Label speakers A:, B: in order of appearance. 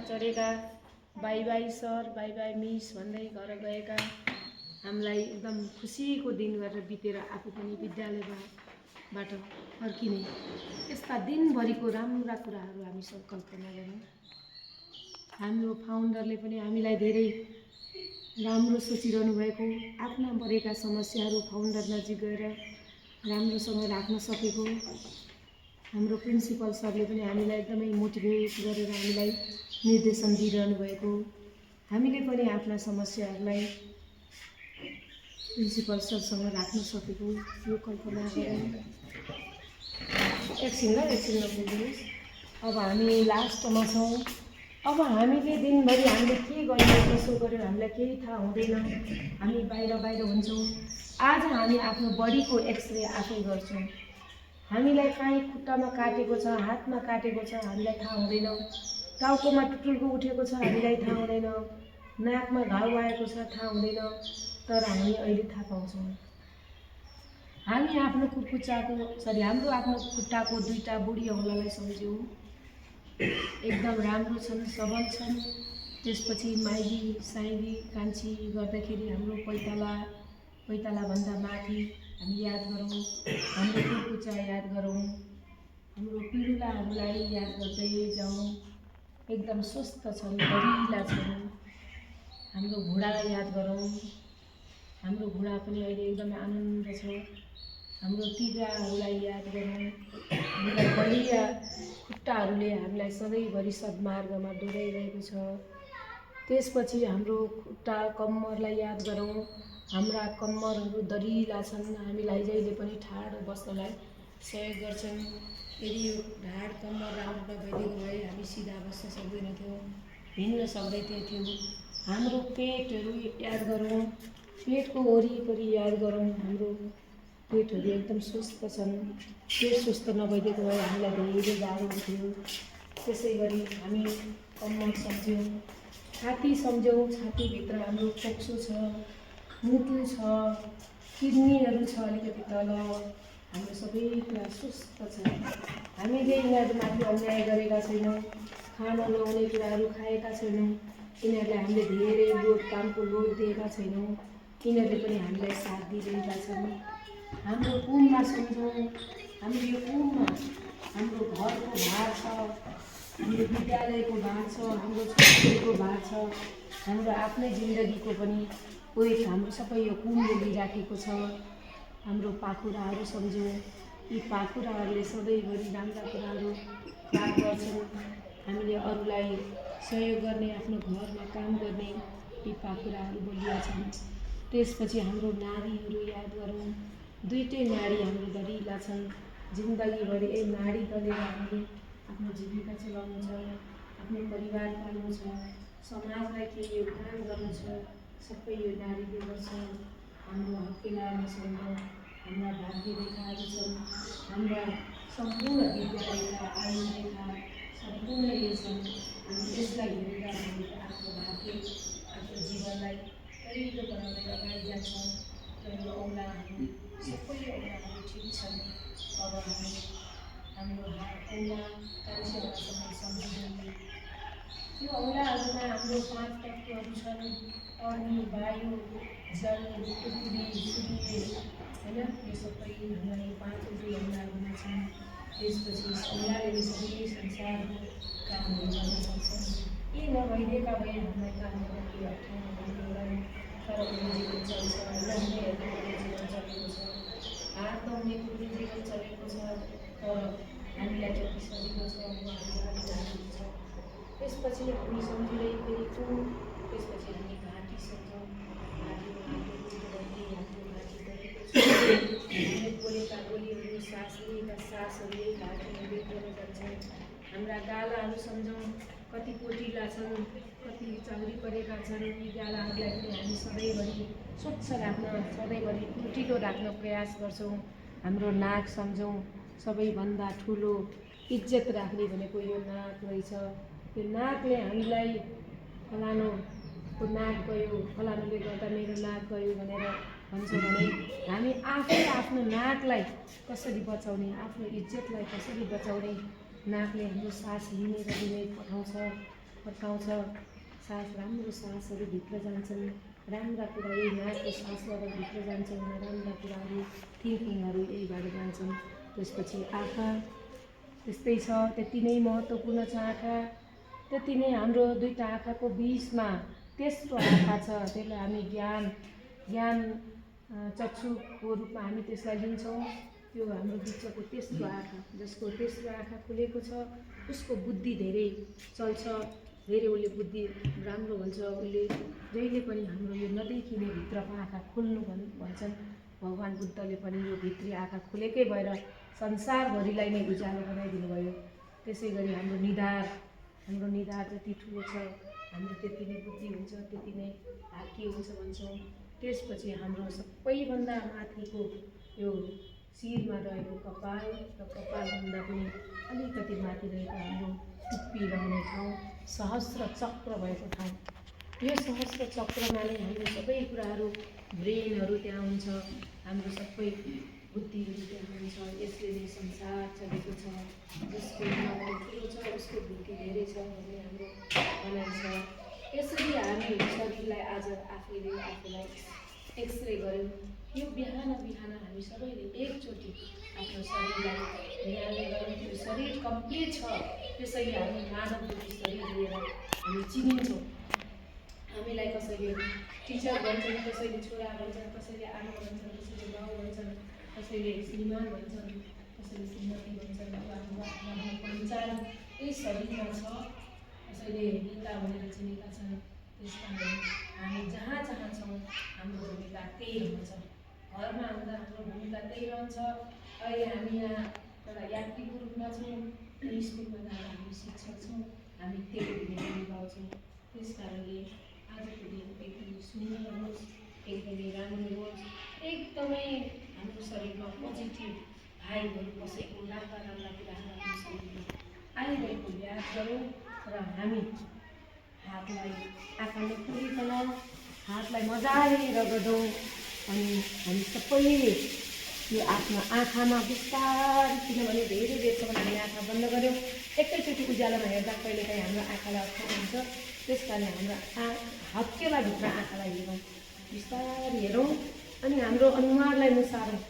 A: चढेका, bye bye sir, bye bye miss भन्दै घर गएका, हामीलाई एकदम खुसीको दिन गरेर बितेर आफू पनि विद्यालयबाट फर्किने यस्ता दिनभरिको राम्रा कुराहरू हामी सब कल्पना गरौँ। हाम्रो फाउन्डरले पनि हामीलाई धेरै राम्रो सोचिरहनु भएको, आफ्ना परेका समस्याहरू फाउन्डर नजिक गएर राम्रोसँग राख्न सकेको, हाम्रो प्रिन्सिपल सरले पनि हामीलाई एकदमै मोटिभेट गरेर हामीलाई निर्देशन दिइरहनु भएको, हामीले पनि आफ्ना समस्याहरूलाई प्रिन्सिपल सरसँग राख्न सकेको यो कल्पना गरौँ। एकछिन नबोल्नुहोस्। अब हामी लास्टमा छौँ। अब हामीले दिनभरि हामीले के गर्यो कसो गर्यो हामीलाई केही थाहा हुँदैन, हामी बाहिर हुन्छौँ। आज हामी आफ्नो बडीको एक्सरे आफै गर्छौँ। हामीलाई काहीँ खुट्टामा काटेको छ, हातमा काटेको छ, हामीलाई थाहा हुँदैन। टाउकोमा टुटुल्को उठेको छ, हामीलाई थाहा हुँदैन। नाकमा घाउ आएको छ, थाहा हुँदैन। तर हामी अहिले थाहा पाउँछौँ। हामी आफ्नो हाम्रो आफ्नो खुट्टाको दुईटा बुढी औँलालाई सम्झ्यौँ, एकदम राम्रो छन्, सबल छन्। त्यसपछि माइली साइली कान्छी गर्दाखेरि हाम्रो पैतालाभन्दा माथि हामी याद गरौँ, हाम्रो कुर्कुचा याद गरौँ, हाम्रो पिँडुलाहरूलाई याद गर्दै जाउँ। एकदम स्वस्थ छन्, दरिला छन्। हाम्रो घुँडा याद गरौँ, हाम्रो घुँडा पनि अहिले एकदमै आनन्द छ। हाम्रो तिघाहरूलाई याद गरौँ, हाम्रा बलिया खुट्टाहरूले हामीलाई सधैँभरि सद्मार्गमा डोराइरहेको छ। त्यसपछि हाम्रो खुट्टा कम्मरलाई याद गरौँ, हाम्रा कम्मरहरू दरिला छन्, हामीलाई जहिले पनि ठाडो बस्नलाई सहयोग गर्छन्। यदि यो ढाड कम्मर राम्रो नभइदिएको भए हामी सिधा बस्न सक्दैनथ्यौँ, हिँड्न सक्दैनथ्यौँ। हाम्रो पेटहरू याद गरौँ, पेटको वरिपरि याद गरौँ, हाम्रो पेटहरू एकदम स्वस्थ छन्। पेट स्वस्थ नभइदिएको भए हामीलाई धेरै गाह्रो हुन्थ्यो। त्यसै गरी हामी कम्मर सम्झ्यौँ, छाती सम्झौँ, छातीभित्र हाम्रो फोक्सो छ, मुटु छ, किडनीहरू छ अलिकति तल, हाम्रो सबै कुरा स्वस्थ छ। हामीले यिनीहरूमाथि अन्याय गरेका छैनौँ, खान नहुने कुराहरू खाएका छैनौँ, यिनीहरूलाई हामीले धेरै कामको लोड दिएका छैनौँ, यिनीहरूले पनि हामीलाई साथ दिइरहेका छन्। हाम्रो कुममा सम्झौँ, हाम्रो यो कुममा हाम्रो घरको भार छ, हाम्रो विद्यालयको भार छ, हाम्रो छोरीको भार छ, हाम्रो आफ्नै जिन्दगीको पनि वेट हाम्रो सबै यो कुमले लिइराखेको छ। हाम्रो पाखुराहरू सम्झौँ, यी पाखुराहरूले सधैँभरि राम्रा कुराहरू याद गर्छन्। हामीले अरूलाई सहयोग गर्ने, आफ्नो घरमा काम गर्ने यी पाखुराहरू बलिया छन्। त्यसपछि हाम्रो नारीहरू याद गरौँ, दुईटै नाडी हाम्रो दरिला छन्। जिन्दगीभरि नाडी दलेर हामीले आफ्नो जीविका चलाउनु छ, आफ्नो परिवार पाल्नु छ, समाजलाई केही योगदान गर्नु छ, सबै यो नारीले गर्छ। हाम्रो हत्केलामा सम्झौँ, हाम्रा भाग्य रेखाहरू छन्, हाम्रा सम्पूर्ण विद्यालयका आयु रेखा सम्पूर्ण यही छन्। हामी यसलाई हेरेर हामीले आफ्नो भाग्य, आफ्नो जीवनलाई कहिलो बनाउँदै अगाडि जान्छौँ। र यो औँलाहरू सबै औँलाहरू ठिक छन्। अब हामी हाम्रो औँला कान्छी औँलासँग सम्झिँदै, यो औँलाहरूमा हाम्रो 5 तत्त्वहरू छन्, अग्नि, वायु, जल, पृथ्वी, सूर्य, होइन? यो सबै हामीलाई 5वटै औँलाहरूमा छन्। त्यसपछि औँलाले सबै संसारको कामहरू गर्न सक्छन्। यी नभइदिएका भए हामीलाई काम गर्न केही अप्ठ्यारो हुँदैन। तर पनि जीवन चल्छ, नहुनेहरूको पनि जीवन चलेको छ, हात नहुनेको पनि जीवन चलेको छ। तर हामीलाई जति सजिलो छ उहाँहरूलाई गाह्रो छ। त्यसपछि हामी सम्झिँदै फेरि कुम, त्यसपछि हामी घाँटी सम्झौँ, घाँटीमा हाम्रो गुडबन्दी, हाम्रो घाँटी बढेको छ। हामीले बोलेका बोलीहरू, सास लिएका सासहरू यही घाँटीमा भित्र जान्छन्। हाम्रा गालाहरू सम्झौँ, कति कोटिला छन्, कति चाउरी परेका छन्। यी गालाहरूलाई पनि हामी सधैँभरि स्वच्छ राख्न, सधैँभरि कुटिलो राख्न प्रयास गर्छौँ। हाम्रो नाक सम्झौँ, सबैभन्दा ठुलो इज्जत राख्ने भनेको यो नाक रहेछ। यो नाकले हामीलाई फलानुको नाक गयो, फलानुले गर्दा मेरो नाक गयो भनेर भन्छ भने हामी आफै आफ्नो नाकलाई कसरी बचाउने, आफ्नो इज्जतलाई कसरी बचाउने, नाकले हाम्रो सास लिने र लिने पठाउँछ। फर्काउँछ। सास राम्रो सासहरू भित्र जान्छन्, राम्रा कुरा यही नाकको सासबाट भित्र जान्छन्, नराम्रा कुराहरू थिङ्किङहरू यहीबाट जान्छन्। त्यसपछि आँखा त्यस्तै छ, त्यति नै महत्त्वपूर्ण छ आँखा। त्यति नै हाम्रो दुईवटा आँखाको बिचमा तेस्रो आँखा छ, त्यसलाई हामी ज्ञान चक्षुको रूपमा हामी त्यसलाई लिन्छौँ। त्यो हाम्रो बिचको तेस्रो आँखा, जसको तेस्रो आँखा खुलेको छ उसको बुद्धि धेरै चल्छ, धेरै उसले बुद्धि राम्रो हुन्छ। उसले जहिले पनि हाम्रो यो नदेखिने भित्रको आँखा खोल्नु भन्छन्। भगवान् बुद्धले पनि यो भित्री आँखा खुलेकै भएर संसारभरिलाई नै उज्यालो बनाइदिनु भयो। त्यसै गरी हाम्रो निधार जति ठुलो छ, हाम्रो त्यति नै बुद्धि हुन्छ, त्यति नै भाग्य हुन्छ भन्छौँ। त्यसपछि हाम्रो सबैभन्दा माथिको यो शिरमा रहेको कपाल र कपालभन्दा पनि अलिकति माथि रहेको हाम्रो टुप्पी रहने ठाउँ, सहस्र चक्र भएको ठाउँ। यो सहस्र चक्रमा नै हाम्रो सबै कुराहरू, ब्रेनहरू त्यहाँ हुन्छ, हाम्रो सबै बुद्धिहरू त्यहाँ हुन्छ। यसले नै संसार चलेको छ। जसको दिमाग ठुलो छ उसको बुद्धि धेरै छ भन्ने हाम्रो भनाइ छ। यसरी हामी शरीरलाई आज आफूलाई एक्सरे गऱ्यौँ। यो बिहान हामी सबैले एकचोटि आफ्नो शरीरलाई ध्यानले गरौँ। यो शरीर कम्प्लिट छ, त्यसैले हामी मानव रूपी शरीर लिएर हामी चिनिन्छौँ। हामीलाई कसैले टिचर भन्छन्, कसैले छोरा भन्छन्, कसैले आमा भन्छन्, कसैले बाउ भन्छन्, कसैले श्रीमान भन्छन्, कसैले श्रीमती भन्छन्। आफ्नो आफ्नो पहिचान यही शरीरमा छ। कसैले नेता भनेर चिनेका छन्। त्यस कारण हामी जहाँ छौँ हाम्रो भूमिका त्यही रहन्छ। घरमा हुँदा हाम्रो भूमिका त्यही रहन्छ। अहिले हामी यहाँ एउटा यात्रीको रूपमा छौँ, स्कुलमा जाँदा हामी शिक्षक छौँ, हामी त्यही भूमिका निभाउँछौँ। त्यस कारणले आजको दिन एकदमै सुन्दर होस्, एकदमै राम्रो होस्, एकदमै हाम्रो शरीरमा पोजिटिभ भाइबहरू बसेको राम्रा कुराहरू आफ्नो शरीरमा आइरहेको याद गरौँ र हामी हातलाई आँखाले पुरिकन हातलाई मजाले रगडौँ। अनि हामी सबैले यो आफ्नो आँखामा बिस्तारै, किनभने धेरै बेरसम्म हामी आँखा बन्द गऱ्यौँ, एकैचोटि उज्यालोमा हेर्दा कहिलेकाहीँ हाम्रो आँखालाई अप्ठ्यारो हुन्छ। त्यस कारण हाम्रो हत्केलाभित्र आँखालाई हेरौँ, बिस्तारै हेरौँ अनि हाम्रो अनुहारलाई मुसारौँ।